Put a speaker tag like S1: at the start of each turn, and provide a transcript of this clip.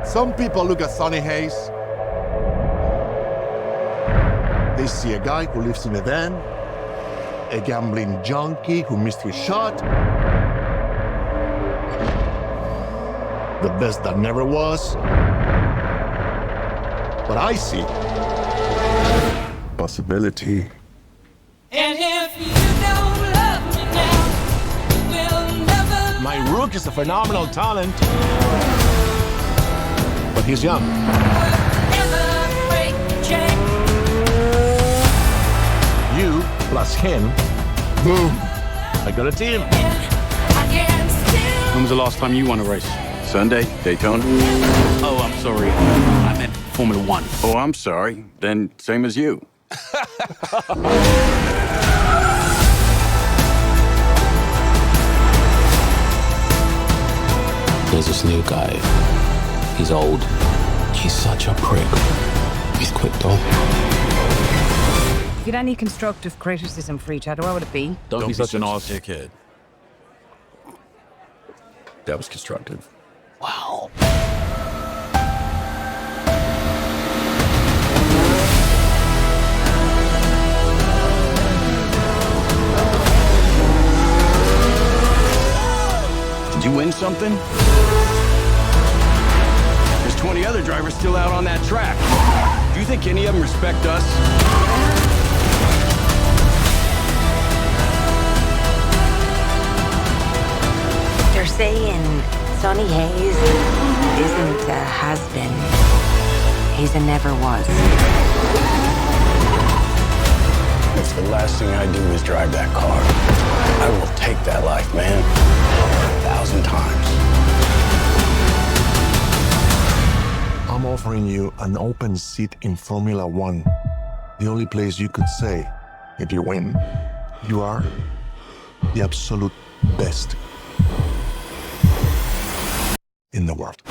S1: Some people look at Sonny Hayes. They see a guy who lives in a van, a gambling junkie who missed his shot, the best that never was. But I see possibility.
S2: And if you don't love me now, we'll never.
S1: My rook is a phenomenal talent, but he's young.
S2: Never break chain.
S1: You plus him, boom, I got a team.
S2: I can still.
S3: When was the last time you won a race?
S4: Sunday, Daytona.
S3: Oh, I'm sorry. I meant Formula One.
S4: Oh, I'm sorry. Then same as you.
S5: There's this new guy. He's old. He's such a prick. He's quick though.
S6: If you had any constructive criticism for each other, what would it be?
S3: Don't be such an ass.
S4: dickhead. That was constructive.
S5: Wow.
S4: Did you win something? There's 20 other drivers still out on that track. Do you think any of them respect us?
S7: They're saying Sonny Hayes isn't a has-been. He's a never was.
S4: If the last thing I do is drive that car, I will take that life, man. 1,000 times.
S1: I'm offering you an open seat in Formula One. The only place you could say, if you win, you are the absolute best in the world.